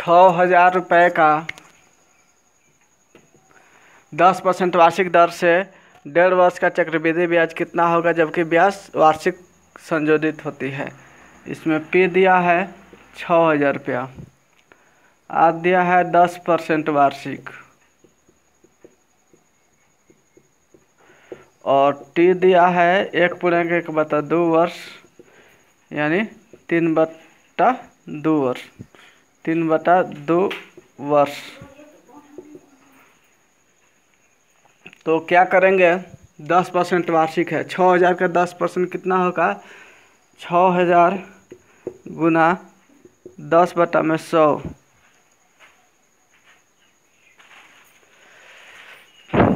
6,000 रुपये का 10% वार्षिक दर से 1.5 वर्ष का चक्रवृद्धि ब्याज कितना होगा, जबकि ब्याज वार्षिक संशोधित होती है। इसमें P दिया है 6,000 रुपया, आज दिया है 10% वार्षिक, और T दिया है 1.1/2 वर्ष, यानी 3/2 वर्ष, 3/2 वर्ष। तो क्या करेंगे, 10% वार्षिक है, 6,000 का 10% कितना होगा, 6,000 गुना 10/100,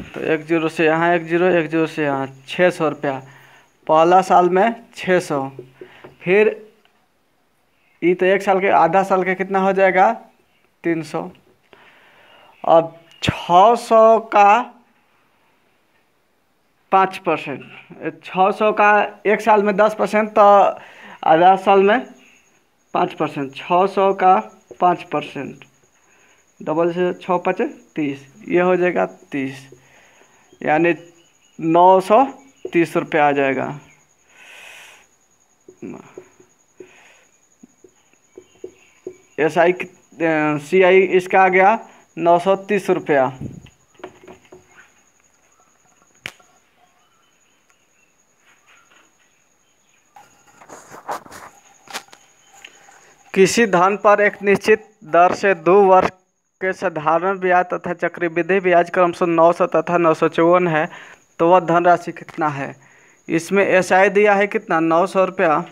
तो 1 जीरो से यहाँ 1 जीरो, 1 जीरो से यहाँ 600 रुपया। पहला साल में 600, फिर ये तो 1 साल के, आधा साल के कितना हो जाएगा 300। अब 600 का 5%, 600 का 1 साल में 10%, तो आधा साल में 5%, 600 का 5%, डबल से 6×5 30, ये हो जाएगा 30, यानी 930 रुपये आ जाएगा। SI CI इसका आ गया 930 रुपया। किसी धन पर एक निश्चित दर से 2 वर्ष के साधारण ब्याज तथा चक्रवृद्धि ब्याज क्रमशः 900 तथा 954 है, तो वह धनराशि कितना है। इसमें SI दिया है कितना 900 रुपया,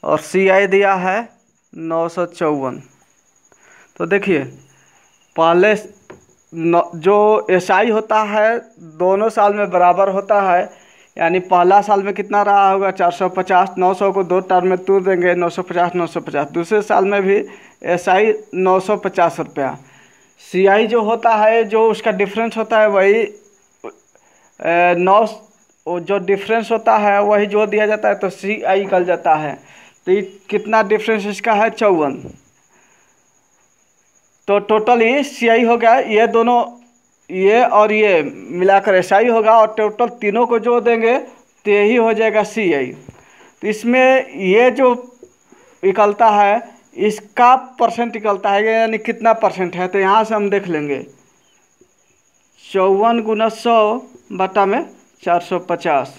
और CI दिया है 954। तो देखिए पहले जो SI होता है दोनों साल में बराबर होता है, यानी पहला साल में कितना रहा होगा 450, 900 को 2 टर्म में तोड़ देंगे 950 950, दूसरे साल में भी SI 950 रुपया। CI जो होता है, जो उसका डिफरेंस होता है वही 9, जो डिफरेंस होता है वही जो दिया जाता है, तो CI निकल जाता है। तो ये कितना डिफरेंस इसका है 54, तो टोटल ये CI हो गया, ये दोनों ये और ये मिलाकर SI होगा, और टोटल तीनों को जोड़ देंगे तो यही हो जाएगा CI। तो इसमें ये जो निकलता है इसका परसेंट निकलता है, यानी कितना परसेंट है, तो यहाँ से हम देख लेंगे 54 गुना 100/450,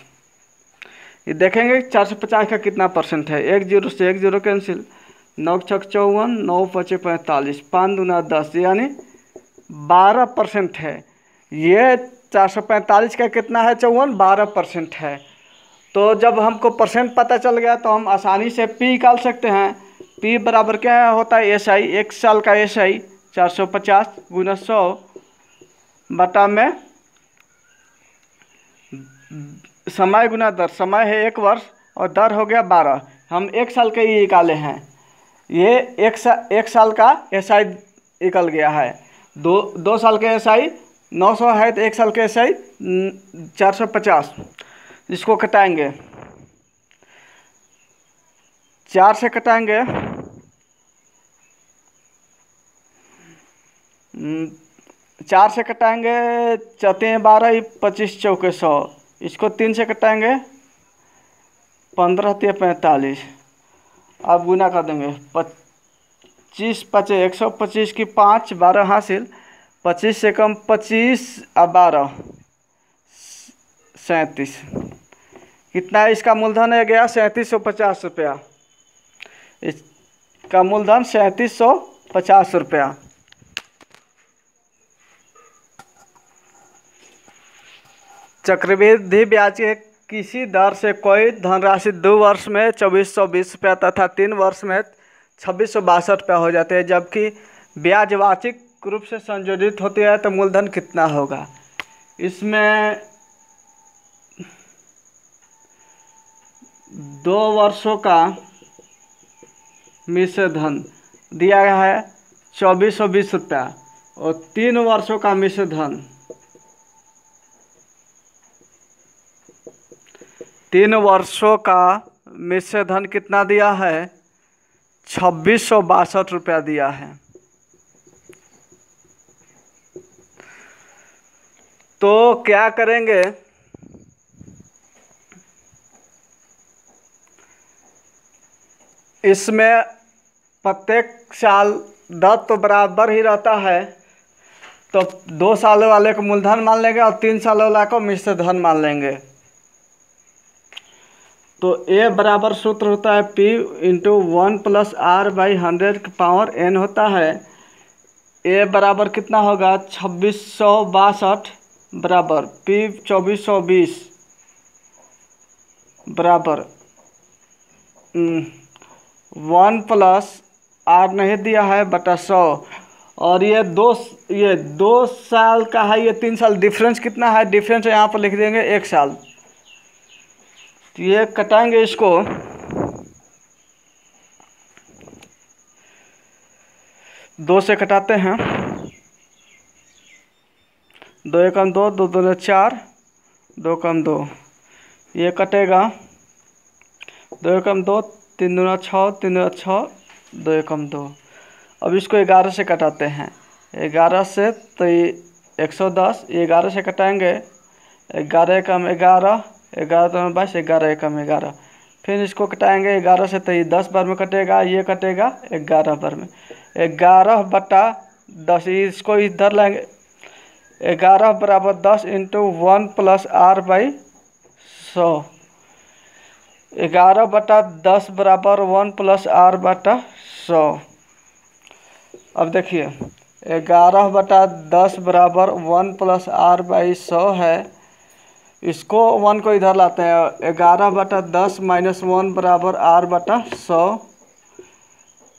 ये देखेंगे 450 का कितना परसेंट है। 1 जीरो से 1 जीरो कैंसिल, 9 छक 54, 9 5 45, 5 दूना 10, यानी 12% है। ये 445 का कितना है 54, 12% है। तो जब हमको परसेंट पता चल गया तो हम आसानी से P निकाल सकते हैं। P बराबर क्या होता है SI, 1 साल का SI 450 गुना 100 बटा में समय गुना दर, समय है 1 वर्ष और दर हो गया 12, हम 1 साल के ही निकाले हैं। ये 1 साल का SI निकल गया है, 2 साल के SI 900 है, तो 1 साल के SI 450। इसको कटाएंगे, 4 से कटाएंगे 4 से कटाएंगे 4 12, 25 चौके 100, इसको 3 से कटाएंगे 15 45, अब गुना कर देंगे 25 5 125 की 5, 12 हासिल, 25 से कम 25 और 12 37, कितना इसका मूलधन है गया 3750 रुपया। इसका मूलधन 3750 रुपया। चक्रवृद्धि ब्याज के किसी दर से कोई धनराशि 2 वर्ष में 2420 रुपया तथा 3 वर्ष में 2662 रुपया हो जाते हैं, जबकि ब्याज वार्षिक रूप से संशोधित होती है, तो मूलधन कितना होगा। इसमें 2 वर्षों का मिश्र धन दिया गया है 2420 रुपया, और 3 वर्षों का मिश्र धन 3 वर्षों का मिश्र धन कितना दिया है 2662 रुपया दिया है। तो क्या करेंगे, इसमें प्रत्येक साल 10 तो बराबर ही रहता है, तो 2 साल वाले को मूलधन मान लेंगे और 3 साल वाला को मिश्र धन मान लेंगे। तो ए बराबर सूत्र होता है P इंटू 1+R/100 होता है। ए बराबर कितना होगा 2662 बराबर P 2420 बराबर 1+R नहीं दिया है बटा 100, और ये 2 साल का है, ये 3 साल, डिफरेंस कितना है, डिफरेंस यहाँ पर लिख देंगे 1 साल। तो ये कटाएंगे इसको, दो से कटाते हैं, 2 एकम 2, 2 दूनी 4, 2 कम 2, ये कटेगा 2 एकम 2, 3 दूना 6, 3 दूना 6, 2 एकम 2। अब इसको 11 से कटाते हैं, 11 से तो ये 110, ये 11 से कटाएंगे, 11 एकम 11, 11 दूना 22, 11 एकम 11। फिर इसको कटाएंगे 11 से, तो ये 10 बार में कटेगा, ये कटेगा 11 बार में, 11 बटा 10, इसको इधर लाएंगे, 11 बराबर 10 इंटू 1+R/100, 11 बटा 10 बराबर 1+R बटा 100। अब देखिए 11 बटा 10 बराबर 1+R/100 है, इसको 1 को इधर लाते हैं, 11 बटा 10 माइनस 1 बराबर R बटा 100।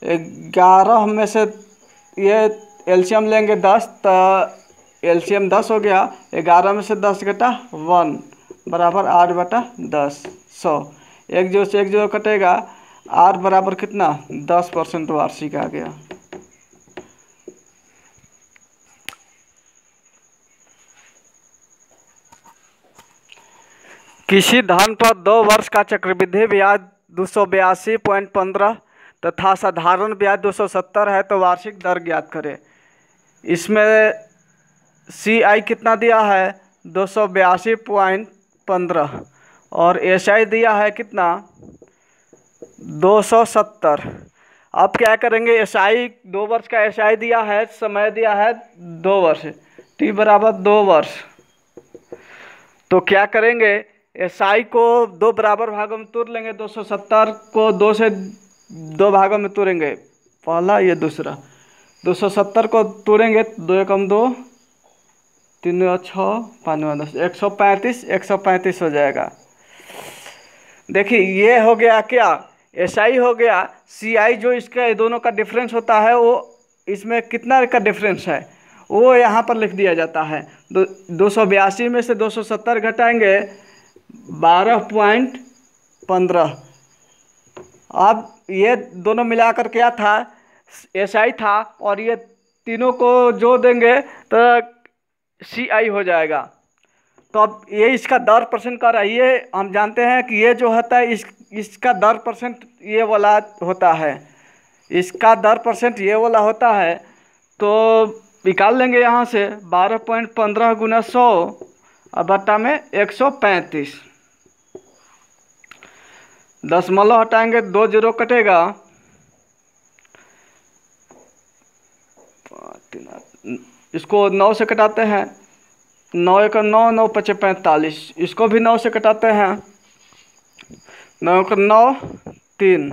11 में से ये एलसीएम लेंगे 10, तो एलसीएम 10 हो गया, 11 में से 10 घटा 1 बराबर 8 बटा 10 100, एक जो से एक जो कटेगा, R बराबर कितना 10% वार्षिक आ गया। किसी धन पर 2 वर्ष का चक्रवृद्धि ब्याज 282.15 तथा साधारण ब्याज 270 है, तो वार्षिक दर ज्ञात करें। इसमें CI कितना दिया है 282.15 और SI दिया है कितना 270। अब क्या करेंगे, SI 2 वर्ष का SI दिया है, समय दिया है 2 वर्ष, T बराबर 2 वर्ष। तो क्या करेंगे, SI को 2 बराबर भागों में तोड़ लेंगे, 270 को 2 से 2 भागों में तोड़ेंगे, पहला ये दूसरा, 270 को तोड़ेंगे, 2 एकम 2, 3 6, 5 10, 135 हो जाएगा। देखिए ये हो गया क्या, SI हो गया, CI जो इसका दोनों का डिफरेंस होता है, वो इसमें कितना का डिफरेंस है वो यहाँ पर लिख दिया जाता है। 282 में से 270 घटाएंगे 12.15। अब ये दोनों मिलाकर क्या था, SI था, और ये तीनों को जोड़ देंगे तो CI हो जाएगा। तो अब ये इसका दर परसेंट का रहा है, ये हम जानते हैं कि ये जो होता है इसका दर परसेंट ये वाला होता है, इसका दर परसेंट ये वाला होता है। तो निकाल लेंगे यहाँ से 12.15 गुना 100 और बट्टा में 135, दशमलव हटाएंगे 2 जीरो कटेगा, इसको 9 से कटाते हैं, 9 एक 9, 9 पचे 45, इसको भी 9 से कटाते हैं, 9 एक 9, 3,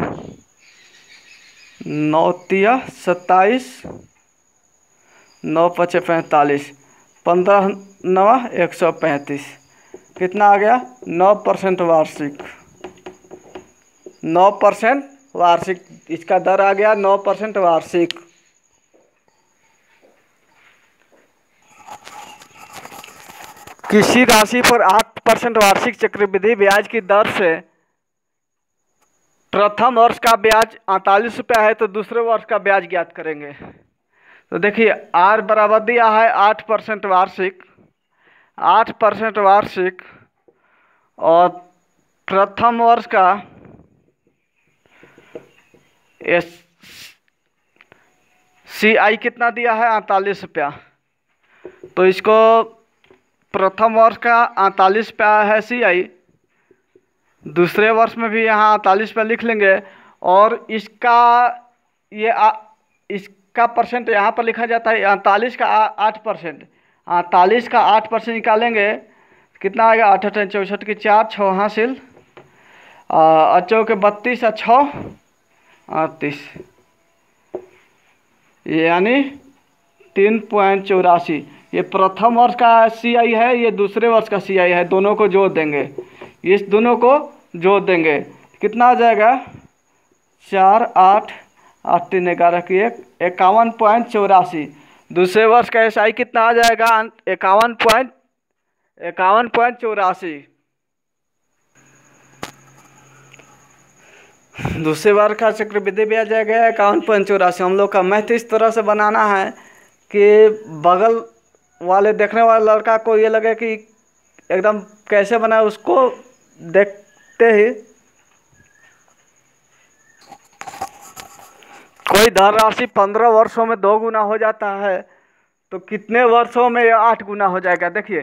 9 तिया 27, 9 पचे 45, 15 9 135, कितना आ गया 9% वार्षिक, 9% वार्षिक, इसका दर आ गया 9% वार्षिक। किसी राशि पर 8% वार्षिक चक्रवृद्धि ब्याज की दर से प्रथम वर्ष का ब्याज 48 रुपया है, तो दूसरे वर्ष का ब्याज ज्ञात करेंगे। तो देखिए R बराबर दिया है 8% वार्षिक, 8% वार्षिक, और प्रथम वर्ष का CI कितना दिया है 48 रुपया। तो इसको प्रथम वर्ष का 48 पे है CI, दूसरे वर्ष में भी यहाँ 48 पे लिख लेंगे। और इसका इसका परसेंट यहाँ पर लिखा जाता है 48 का 8%। 48 का 8% निकालेंगे कितना आएगा, 8 8 64 की 4 6 हासिल, अचौ के 32 और 6 38, यानी 3.84। ये प्रथम वर्ष का CI है, ये दूसरे वर्ष का CI है, दोनों को जोड़ देंगे, इस दोनों को जोड़ देंगे कितना आ जाएगा, 4 8 8 3 11 की 51.84। दूसरे वर्ष का SI कितना आ जाएगा, 51.84। दूसरे बार का चक्रवृद्धि ब्याज जाएगा 51.84। हम लोग का मैथ इस तरह से बनाना है कि बगल वाले देखने वाले लड़का को ये लगे कि एकदम कैसे बनाए, उसको देखते ही कोई धनराशि 15 वर्षों में 2 गुना हो जाता है तो कितने वर्षों में ये 8 गुना हो जाएगा। देखिए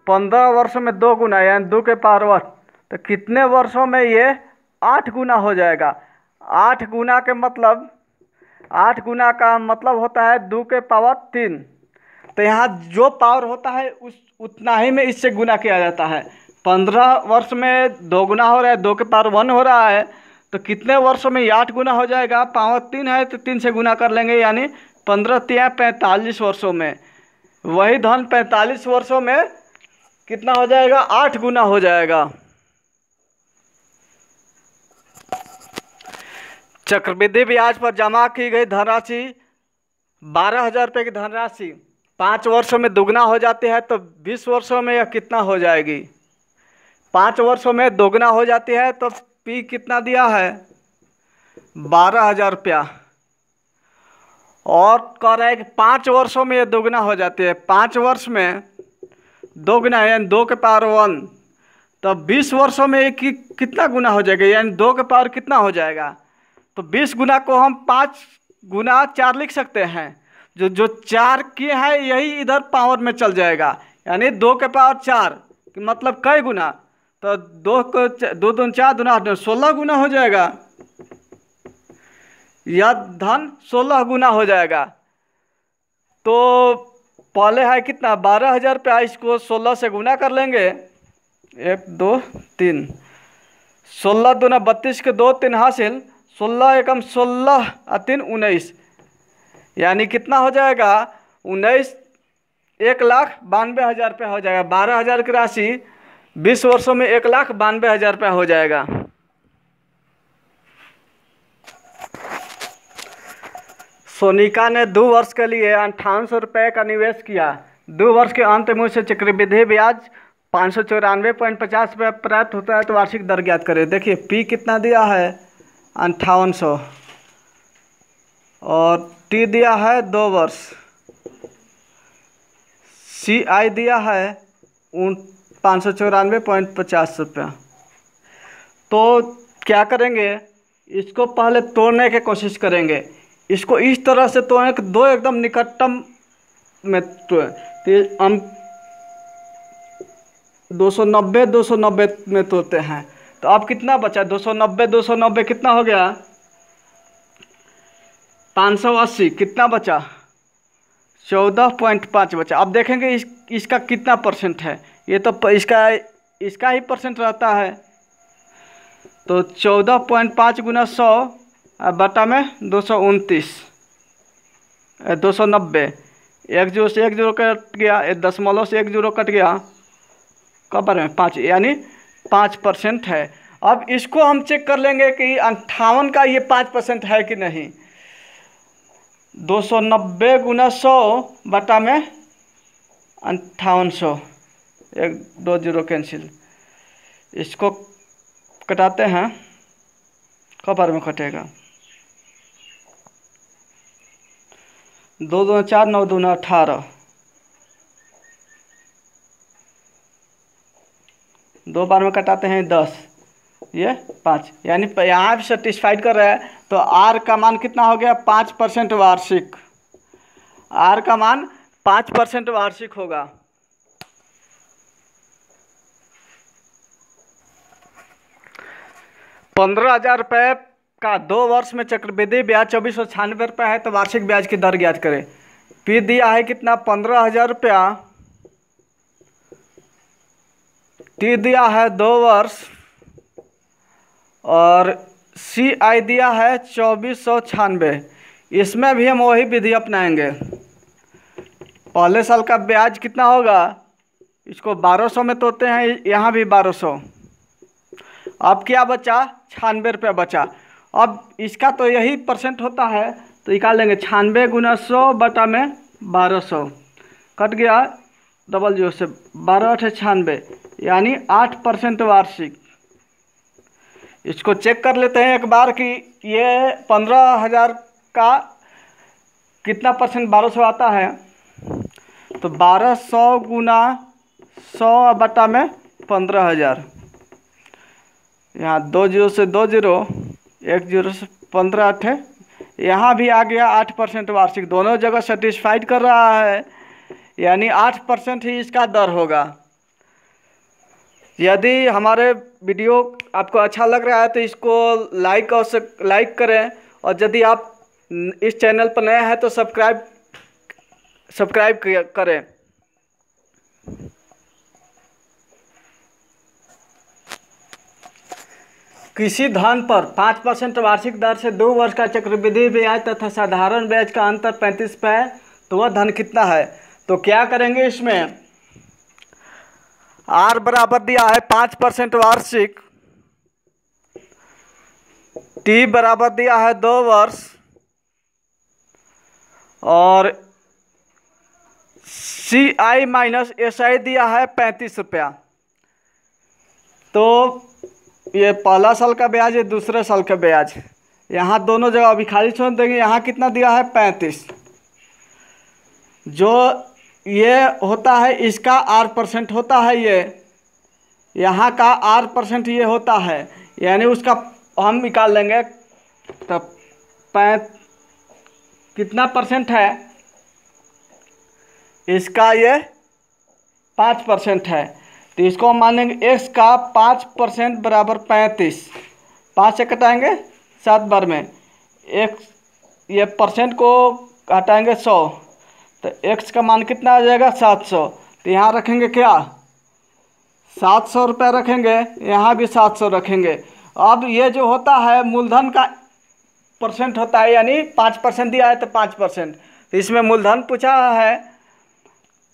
15 वर्षों में 2 गुना यानी 2 के पावर 1, तो कितने वर्षों में ये 8 गुना हो जाएगा। 8 गुना के मतलब 8 गुना का मतलब होता है 2 के पावर 3। तो यहाँ जो पावर होता है उतना ही में इससे गुना किया जाता है। 15 वर्ष में 2 गुना हो रहा है, 2 के पावर 1 हो रहा है, तो कितने वर्षों में 8 गुना हो जाएगा। पावर 3 है तो 3 से गुना कर लेंगे, यानी 15 3 45 वर्षों में। वही धन 45 वर्षों में कितना हो जाएगा, 8 गुना हो जाएगा। चक्रवृद्धि ब्याज पर जमा की गई धनराशि 12,000 रुपये की धनराशि 5 वर्षों में दुगना हो जाती है तो 20 वर्षों में यह कितना हो जाएगी। 5 वर्षों में दोगुना हो जाती है तो P कितना दिया है, 12,000 रुपया। और कह रहा है कि 5 वर्षों में यह दोगुना हो जाती है। 5 वर्ष में दोगुना यानी 2 के पावर 1, तो 20 वर्षों में ये कितना गुना हो जाएगा, यानी 2 के पावर कितना हो जाएगा। तो 20 गुना को हम 5 गुना 4 लिख सकते हैं। जो 4 किए हैं यही इधर पावर में चल जाएगा, यानी 2 के पावर 4 मतलब कई गुना, तो 2 को 2 2 4 2 8 16 गुना हो जाएगा। यह धन 16 गुना हो जाएगा। तो पहले है कितना, 12,000 रुपया, इसको 16 से गुना कर लेंगे। 1 2 3 16 दूना 32 के 2 3 हासिल, 16 एकम 16 और 3 19, यानी कितना हो जाएगा 19 1,92,000 रुपया हो जाएगा। 12,000 की राशि 20 वर्षों में 1,92,000 रुपया हो जाएगा। सोनिका ने 2 वर्ष के लिए 5800 रुपये का निवेश किया। 2 वर्ष के अंत में उसे चक्रवृद्धि ब्याज 594.50 रुपये प्राप्त होता है तो वार्षिक दर ज्ञात करें। देखिए P कितना दिया है, 5800, और T दिया है 2 वर्ष, CI दिया है 594.50 रुपया। तो क्या करेंगे, इसको पहले तोड़ने की कोशिश करेंगे। इसको इस तरह से तोड़ने के 2 एकदम निकटतम में हम 290 में तोड़ते हैं। तो अब कितना बचा, 290 कितना हो गया, 580, कितना बचा 14.5 बचा। अब देखेंगे इसका कितना परसेंट है। ये तो इसका ही परसेंट रहता है। तो 14.5 गुना 100 बटा में 229 290, 1 जीरो से 1 जीरो कट गया, 1 दशमलव से 1 जीरो कट गया, कब में 5, यानी 5% है। अब इसको हम चेक कर लेंगे कि 58 का ये 5% है कि नहीं। 290 गुना 100 बटा में 5800, 1 2 जीरो कैंसिल, इसको कटाते हैं, कबर में कटेगा, 2 2 4 9 2 18, 2 बार में कटाते हैं 10, ये 5, यानी यहाँ भी सेटिस्फाइड कर रहा है। तो R का मान कितना हो गया, 5% वार्षिक। R का मान 5% वार्षिक होगा। 15,000 रुपये का 2 वर्ष में चक्रवृद्धि ब्याज 2496 रुपये है, तो वार्षिक ब्याज की दर ज्ञात करें। पी दिया है कितना 15,000 रुपया, टी दिया है 2 वर्ष, और सी आई दिया है 2496। इसमें भी हम वही विधि अपनाएंगे। पहले साल का ब्याज कितना होगा, इसको 1200 में तोड़ते हैं, यहाँ भी 1200। अब क्या बचा, 96 रुपया बचा। अब इसका तो यही परसेंट होता है, तो निकाल लेंगे 96 गुना 100 बटा में 1200, कट गया डबल जीरो से, 12 8 96, यानी 8% वार्षिक। इसको चेक कर लेते हैं एक बार कि ये 15,000 का कितना परसेंट 1200 आता है। तो 1200 गुना 100 बटा में 15,000, यहाँ 2 जीरो से 2 जीरो, 1 जीरो से 15 8, यहाँ भी आ गया 8% वार्षिक। दोनों जगह सेटिस्फाइड कर रहा है, यानी 8% ही इसका दर होगा। यदि हमारे वीडियो आपको अच्छा लग रहा है तो इसको लाइक करें, और यदि आप इस चैनल पर नए हैं तो सब्सक्राइब करें। किसी धन पर 5% वार्षिक दर से 2 वर्ष का चक्रवृद्धि ब्याज तथा साधारण ब्याज का अंतर 35 रुपये, तो वह धन कितना है। तो क्या करेंगे, इसमें आर बराबर दिया है 5% वार्षिक, टी बराबर दिया है 2 वर्ष, और सी आई माइनस एस आई दिया है 35 रुपया। तो ये पहला साल का ब्याज, ये दूसरे साल का ब्याज, यहाँ दोनों जगह अभी खाली छोड़ देंगे। यहाँ कितना दिया है 35, जो ये होता है इसका R% होता है, ये यहाँ का R% ये होता है, यानी उसका हम निकाल लेंगे। तब कितना परसेंट है इसका, ये 5% है, तो इसको हम मान लेंगे x का 5% बराबर 35। 5 से कटाएंगे 7 बार में, x ये परसेंट को हटाएंगे 100, तो x का मान कितना आ जाएगा 700। तो यहाँ रखेंगे क्या 700 रुपये रखेंगे, यहाँ भी 700 रखेंगे। अब ये जो होता है मूलधन का परसेंट होता है, यानी 5% दिया है तो 5%, तो इसमें मूलधन पूछा है,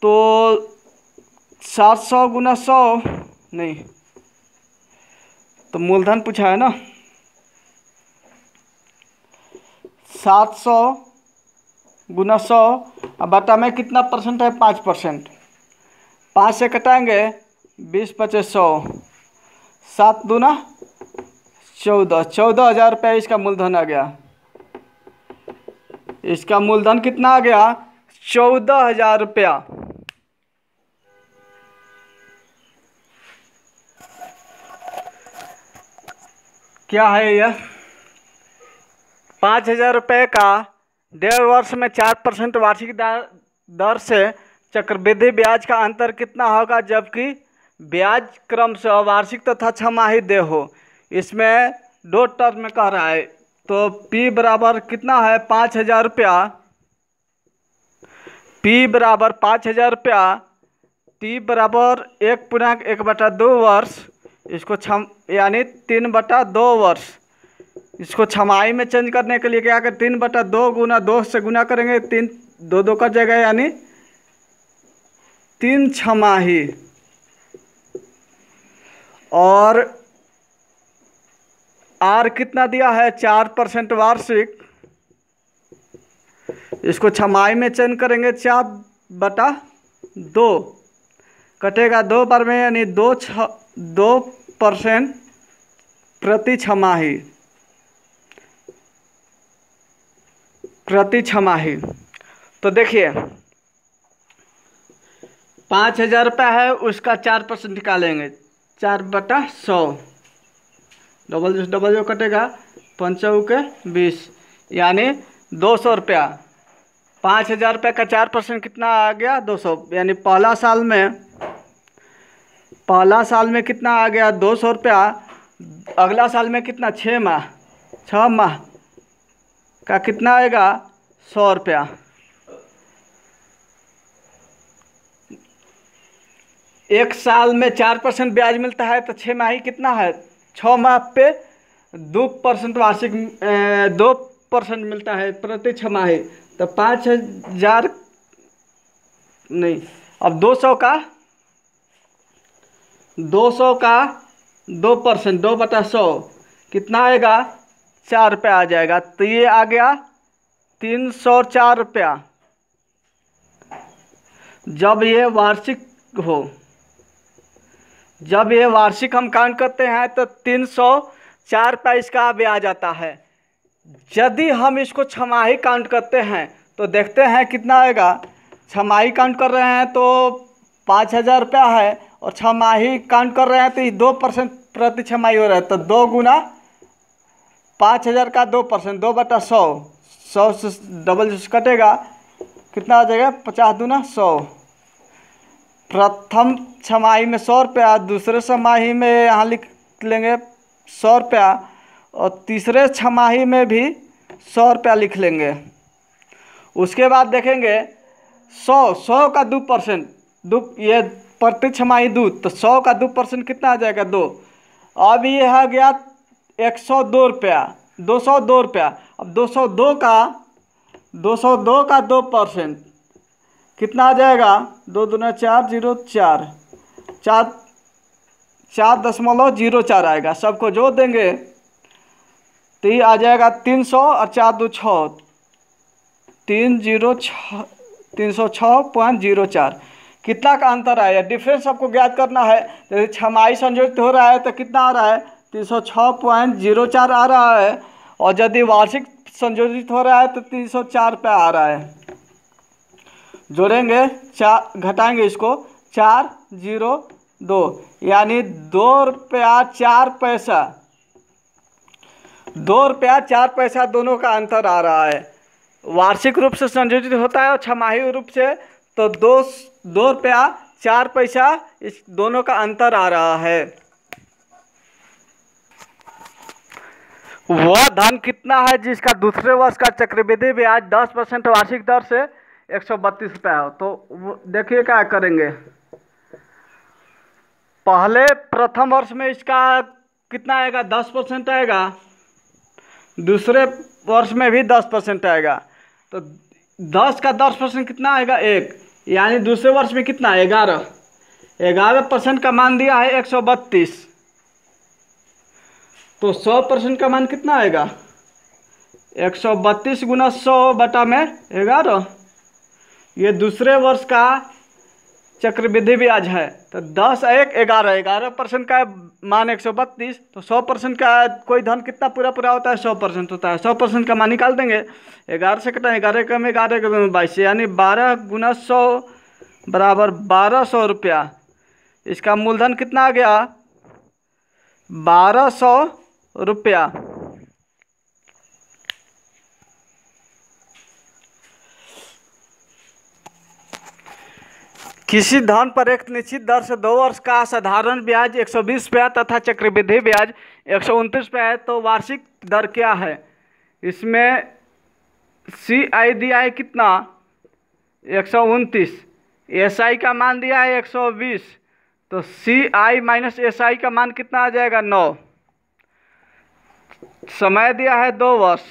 तो 700 गुना 100 नहीं, तो मूलधन पूछा है ना, 700 गुना 100, अब बटा में कितना परसेंट है 5%। 5 से कटाएंगे 20 25 100, 7 दूना 14,000 रुपये इसका मूलधन आ गया। इसका मूलधन कितना आ गया 14,000 रुपया। क्या है यह 5,000 रुपये का 1.5 वर्ष में 4% वार्षिक दर से चक्रवृद्धि ब्याज का अंतर कितना होगा, जबकि ब्याज क्रमशः वार्षिक तथा छमाही दे हो। इसमें 2 टर्म में कह रहा है, तो P बराबर कितना है 5,000 रुपया, P बराबर 5,000 रुपया, T बराबर 1/1/2 वर्ष, इसको यानी 3/2 वर्ष। इसको छमाही में चेंज करने के लिए क्या करें, 3/2 गुना 2 से गुना करेंगे, 3 2 2 का जगह, यानी 3 छमाही। और R कितना दिया है 4% वार्षिक, इसको छमाही में चेंज करेंगे, 4/2 कटेगा 2 बार में, यानी 2% प्रति छमाही, प्रति छमाही। तो देखिए 5,000 रुपया है, उसका 4% निकालेंगे, 4/100, डबल जो कटेगा 5 के 20, यानी 200 रुपया। 5,000 रुपये का 4% कितना आ गया 200, यानी पहला साल में कितना आ गया 200 रुपया। अगला साल में कितना, 6 माह, 6 माह का कितना आएगा, 100 रुपया। एक साल में 4% ब्याज मिलता है तो 6 माही कितना है, 6 माह पे 2% वार्षिक 2% मिलता है प्रति 6 माही, तो 5,000 नहीं, अब 200 का 2% 2/100 कितना आएगा, 4 रुपया आ जाएगा। तो ये आ गया 304 रुपया जब ये वार्षिक हो। जब ये वार्षिक हम काउंट करते हैं तो 304 रुपया इसका ब्याज आता है। यदि हम इसको 6 माही काउंट करते हैं तो देखते हैं कितना आएगा। 6 माही काउंट कर रहे हैं तो 5,000 रुपया है, और 6 माही काउंट कर रहे हैं तो ये 2% प्रति 6 माही हो रहा है, तो 2 गुना 5,000 का 2%, 2/100, 100 से डबल कटेगा, कितना आ जाएगा, 50 दूना 100। प्रथम 6 माही में 100 रुपया, दूसरे 6 माही में यहाँ लिख लेंगे 100 रुपया, और तीसरे 6 माही में भी 100 रुपया लिख लेंगे। उसके बाद देखेंगे 100 का 2%, ये प्रति 6 माही 2, तो 100 का 2% कितना आ जाएगा, 2। अब ये आ गया 102 रुपया, 202 रुपया। अब 202 का 2% कितना आ जाएगा, 2 दूना 4, 0 4, 4.04 आएगा। सबको जोड़ देंगे तो ये आ जाएगा 300, और 4 2 6, 306.04। कितना का अंतर आया, डिफरेंस आपको ज्ञात करना है। यदि 6 माही संयोजित हो रहा है तो कितना आ रहा है, 306.04 आ रहा है, और यदि वार्षिक संयोजित हो रहा है तो 304 रुपया आ रहा है। जोड़ेंगे, 4 घटाएंगे इसको, 4 0 2, यानी 2 रुपया 4 पैसा, 2 रुपया 4 पैसा दोनों का अंतर आ रहा है। वार्षिक रूप से संयोजित होता है और 6 माही रूप से, तो 2 रुपया 4 पैसा इस दोनों का अंतर आ रहा है। वह धन कितना है जिसका दूसरे वर्ष का चक्रवृद्धि ब्याज 10% वार्षिक दर से 132 रुपया हो। तो देखिए क्या करेंगे, पहले प्रथम वर्ष में इसका कितना आएगा, 10% आएगा, दूसरे वर्ष में भी 10% आएगा, तो 10 का 10% कितना आएगा, 1, यानी दूसरे वर्ष में कितना, 11% का मान दिया है 132, तो 100% का मान कितना आएगा, 132 गुना 100 बटा में 11। ये दूसरे वर्ष का चक्रवृद्धि ब्याज है, तो 10 1 11, 11% का मान 132, तो 100% का कोई धन कितना पूरा होता है, 100% होता है। 100% का मान निकाल देंगे, 11 से कटा 11 कम 11 के 22, यानी 12 गुना 100 बराबर 1200 रुपया। इसका मूलधन कितना आ गया, 1200 रुपया। किसी धन पर एक निश्चित दर से 2 वर्ष का साधारण ब्याज 120 रुपया तथा चक्रवृद्धि ब्याज 129 रुपया है, तो वार्षिक दर क्या है। इसमें CI दिया है कितना, 129, SI का मान दिया है 120, तो CI माइनस SI का मान कितना आ जाएगा, 9। समय दिया है 2 वर्ष,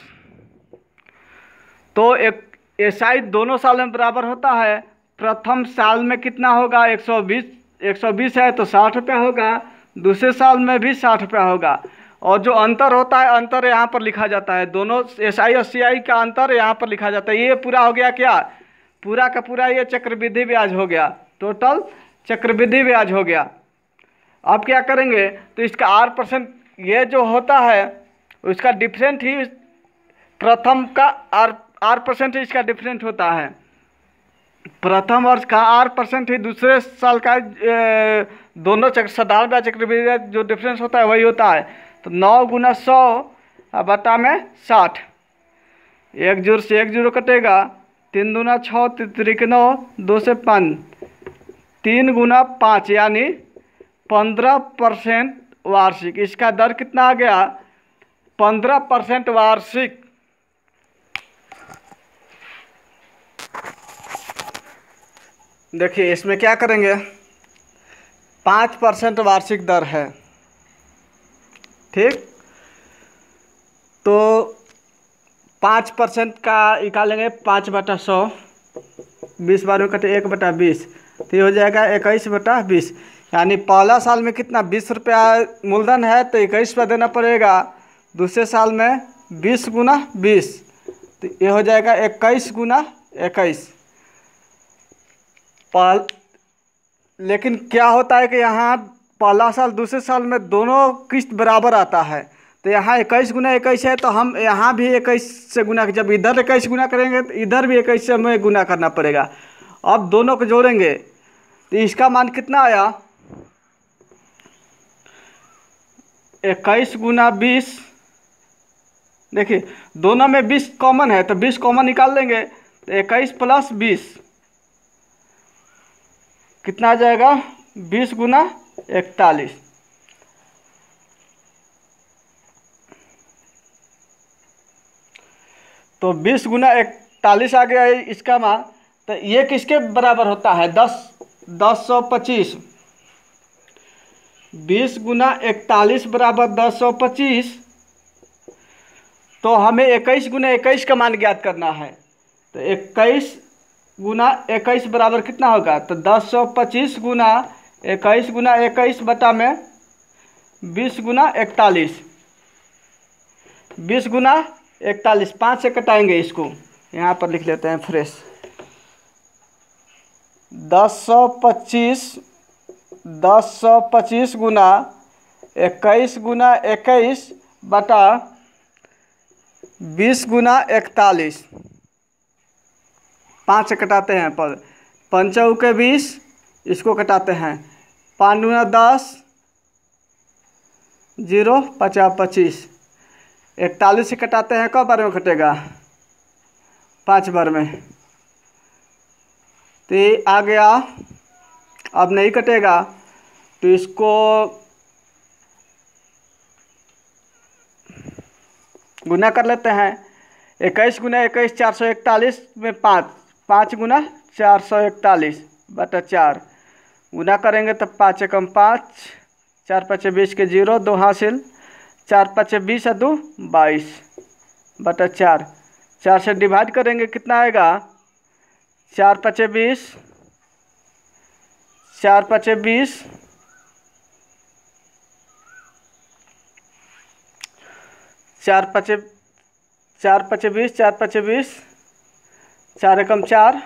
तो एक SI दोनों साल में बराबर होता है। प्रथम साल में कितना होगा, 120 है तो 60 रुपया होगा, दूसरे साल में भी 60 रुपया होगा, और जो अंतर होता है अंतर यहाँ पर लिखा जाता है। दोनों SI और CI का अंतर यहाँ पर लिखा जाता है। ये पूरा हो गया क्या, पूरा का पूरा ये चक्रवृद्धि ब्याज हो गया, टोटल चक्रवृद्धि ब्याज हो गया। अब क्या करेंगे, तो इसका 8% ये जो होता है उसका डिफरेंट ही प्रथम का 8% इसका डिफरेंट होता है। प्रथम वर्ष का 8% ही दूसरे साल का दोनों साधारण ब्याज चक्रवृद्धि जो डिफरेंस होता है वही होता है। तो 9 गुना 100 बटा में 60, 1 जोड़ से 1 जोड़ कटेगा, 3 दूना 6, 3 9, 2 से 5, 3 गुना 5, यानी 15% वार्षिक। इसका दर कितना आ गया? 15% वार्षिक। देखिए इसमें क्या करेंगे, 5% वार्षिक दर है, ठीक। तो 5% का निकालेंगे, 5/100, 20 बार में कटे 1/20, तो ये हो जाएगा 21/20। यानी पहला साल में कितना 20 रुपया मूलधन है तो 21 रुपया देना पड़ेगा। दूसरे साल में 20 गुना 20, तो ये हो जाएगा 21 गुना 21। लेकिन क्या होता है कि यहाँ पहला साल दूसरे साल में दोनों किस्त बराबर आता है, तो यहाँ 21 गुना 21 है, तो हम यहाँ भी 21 से गुना, जब इधर 21 गुना करेंगे तो इधर भी 21 से हमें गुना करना पड़ेगा। अब दोनों को जोड़ेंगे तो इसका मान कितना आया, 21 गुना 20। देखिए दोनों में 20 कॉमन है, तो 20 कॉमन निकाल लेंगे, तो 21 प्लस 20 कितना आ जाएगा, 20 गुना 41। तो 20 गुना 41 आ गया इसका मान। तो ये किसके बराबर होता है, 10/125। 20 गुना 41 बराबर 10/125। तो हमें 21 गुना 21 का मान ज्ञात करना है, तो 21 गुना 21 बराबर कितना होगा, तो 10/125 गुना 21 गुना 21 बटा में 20 गुना 41। 20 गुना 41, 5 से कटाएंगे इसको, यहाँ पर लिख लेते हैं फ्रेश। 10/125 गुना 21 गुना 21 बटा 20 गुना 41। 5 से कटाते हैं पर, 5 के 20, इसको कटाते हैं, 5 गुना 10, 0, 50, 25। 41 से कटाते हैं, कब बार में कटेगा, 5 बार में, तो ये आ गया। अब नहीं कटेगा तो इसको गुना कर लेते हैं। 21 गुना 21 441 में 5, 5 गुना 441 बटा 4 गुना करेंगे तो 5 एकम 5, 4 5 20 के 0, 2 हासिल, 4 5 20 और 2 22 बटा 4। 4 से डिवाइड करेंगे कितना आएगा, 4 5 20, 4 5 20, 4 5 20, 4 5 20, 4 एकम 4,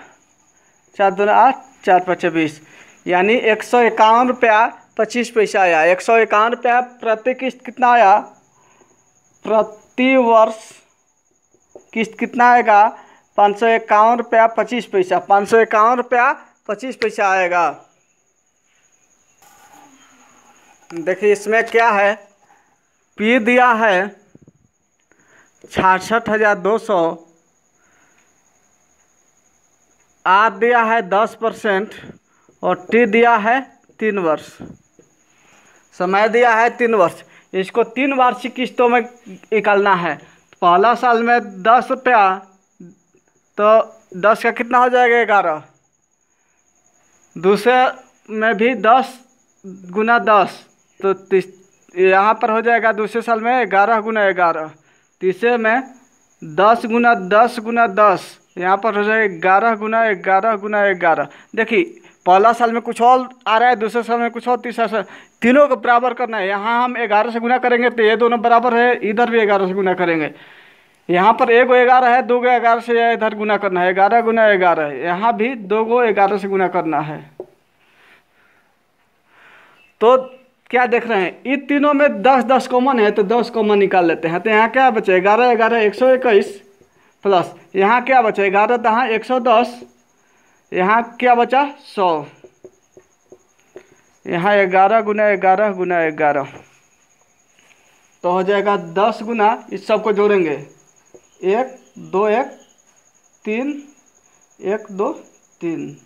4 2 8, 4 5 20, यानी 151 रुपया 25 पैसा आया। 151 रुपया प्रति किस्त कितना आया, प्रति वर्ष किस्त कितना आएगा, 551 रुपया 25 पैसा। 551 रुपया 25 पैसा आएगा। देखिए इसमें क्या है, पी दिया है 66,200, आर दिया है 10% और टी दिया है 3 वर्ष, समय दिया है 3 वर्ष। इसको 3 वार्षिक किस्तों में निकालना है। पहला साल में 10 रुपया, तो 10 का कितना हो जाएगा, 11। दूसरे में भी 10 गुना 10, तो यहाँ पर हो जाएगा दूसरे साल में 11 गुना 11। तीसरे में 10 गुना 10 गुना 10, यहाँ पर हो जाएगा 11 गुना 11 गुना 11। देखिए पहला साल में कुछ और आ रहा है, दूसरे साल में कुछ और, तीसरा साल, तीनों को बराबर करना है। यहाँ हम 11 से गुना करेंगे तो ये दोनों बराबर है, इधर भी 11 से गुना करेंगे। यहाँ पर 1 को 11 है, 2 को 11 से इधर गुना करना है, 11 गुना 11। यहाँ भी 2 को 11 से गुना करना है। तो क्या देख रहे हैं, इन तीनों में 10 10 कॉमन है, तो 10 कॉमन निकाल लेते हैं। तो यहाँ क्या बचे, 11 11 121 प्लस यहाँ क्या बचा, 11 10 110, यहाँ क्या बचा 100, यहाँ 11 गुना 11 गुना 11, तो हो जाएगा 10 गुना, इस सब को जोड़ेंगे, 1 2 1 3, 1 2 3,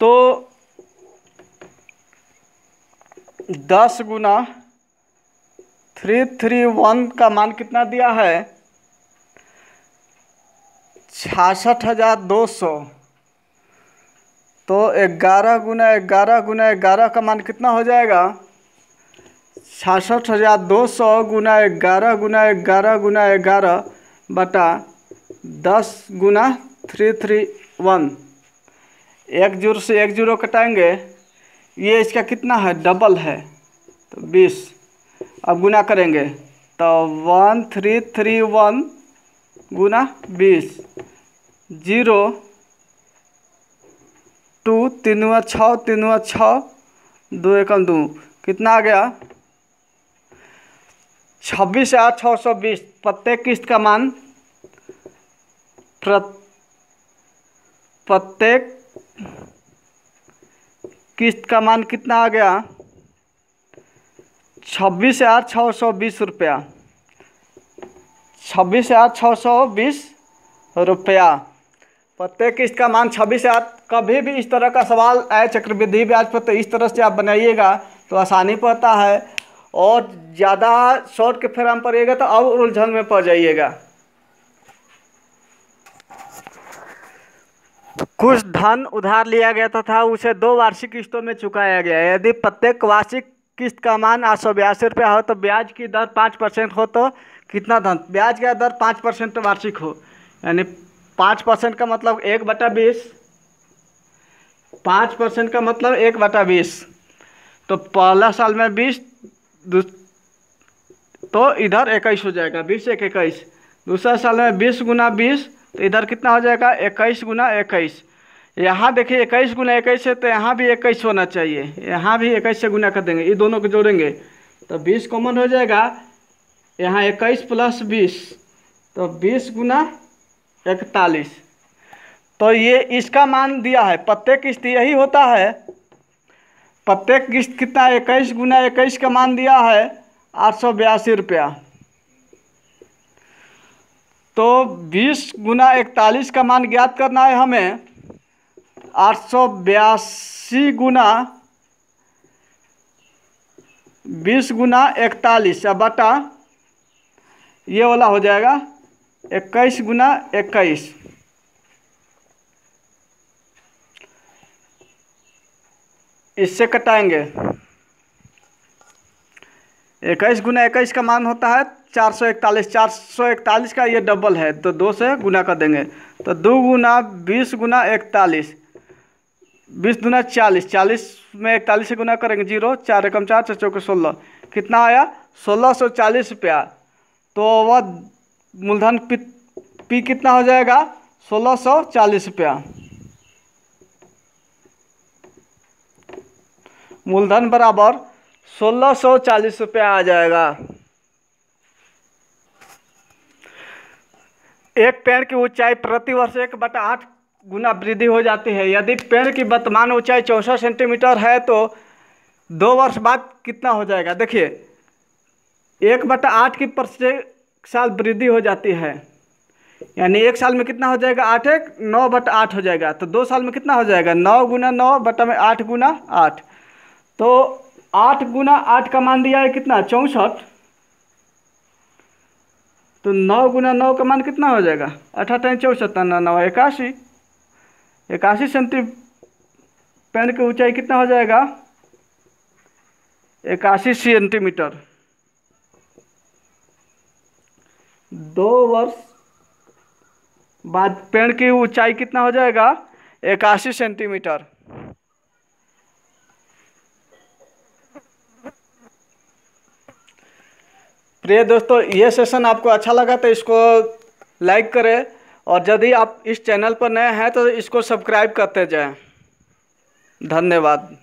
तो 10 गुना 331 का मान कितना दिया है? 66,200। तो 11 गुना 11 गुना 11 का मान कितना हो जाएगा? 66,200 गुना 11 गुना 11 गुना 11 बटा 10 गुना 331। एक जीरो से एक जीरो कटाएंगे, ये इसका कितना है? डबल है, तो 20। अब गुना करेंगे तो 1331 गुना 20, 0 2 3 6 3 6 2 एकम 2, कितना आ गया? 26,620। प्रत्येक किस्त का मान प्रत्येक किस्त का मान कितना आ गया? 26,620 रुपया। 26,620 रुपया प्रत्येक किस्त का मान 26,000। कभी भी इस तरह का सवाल आए चक्रवृद्धि ब्याज पर, तो इस तरह से आप बनाइएगा तो आसानी पड़ता है, और ज़्यादा शॉर्ट के फेराम पड़ेगा तो अब उलझन में पड़ जाइएगा। कुछ धन उधार लिया गया था उसे 2 वार्षिक किस्तों में चुकाया गया। यदि प्रत्येक वार्षिक किस्त का मान 882 रुपया हो तो ब्याज की दर 5% हो तो कितना धन? ब्याज का दर 5% वार्षिक हो, यानी 5% का मतलब 1/20। 5% का मतलब 1/20। तो पहला साल में 20, तो इधर 21 हो जाएगा, 20 1 21। दूसरा साल में 20 गुना 20, तो इधर कितना हो जाएगा? 21 गुना 21। यहाँ देखिए 21 गुना 21 है, तो यहाँ भी 21 होना चाहिए, यहाँ भी 21 से गुना कर देंगे, ये दोनों को जोड़ेंगे तो 20 कॉमन हो जाएगा। यहाँ 21 प्लस 20, तो 20 गुना 41। तो ये इसका मान दिया है। प्रत्येक किस्त यही होता है, प्रत्येक किस्त कितना? 21 गुना 21 का मान दिया है 882 रुपया। तो 20 गुना 41 का मान ज्ञात करना है हमें। 882 गुना 20 गुना 41 बटा ये वाला हो जाएगा 21 गुना 21। इससे कटाएंगे। 21 गुना 21 का मान होता है 441। 441 का ये डबल है, तो 2 से गुना कर देंगे, तो 2 गुना 20 गुना 41, 20 गुना 40, 40 में 41 से गुना करेंगे 0, 4 एकम 4 4 चौके 16, कितना आया? 1640 रुपया। तो वह मूलधन पी कितना हो जाएगा? 1640 रुपया। मूलधन बराबर 1640 रुपया आ जाएगा। एक पेड़ की ऊंचाई प्रति वर्ष 1/8 गुना वृद्धि हो जाती है। यदि पेड़ की वर्तमान ऊंचाई 64 सेंटीमीटर है तो 2 वर्ष बाद कितना हो जाएगा? देखिए 1/8 की प्रत्येक साल वृद्धि हो जाती है, यानी एक साल में कितना हो जाएगा? 8 1 9/8 हो जाएगा। तो 2 साल में कितना हो जाएगा? 9 गुना 9 बटा में 8 गुना 8। तो 8 गुना 8 का मान दिया है कितना? 64। तो 9 गुना 9 का मान कितना हो जाएगा? 8 64 9 81। 81 सेंटीमीटर पेड़ की ऊंचाई कितना हो जाएगा? 81 सेंटीमीटर। 2 वर्ष बाद पेड़ की ऊंचाई कितना हो जाएगा? 81 सेंटीमीटर। प्रिय दोस्तों, ये सेशन आपको अच्छा लगा तो इसको लाइक करें, और यदि आप इस चैनल पर नए हैं तो इसको सब्सक्राइब करते जाएं। धन्यवाद।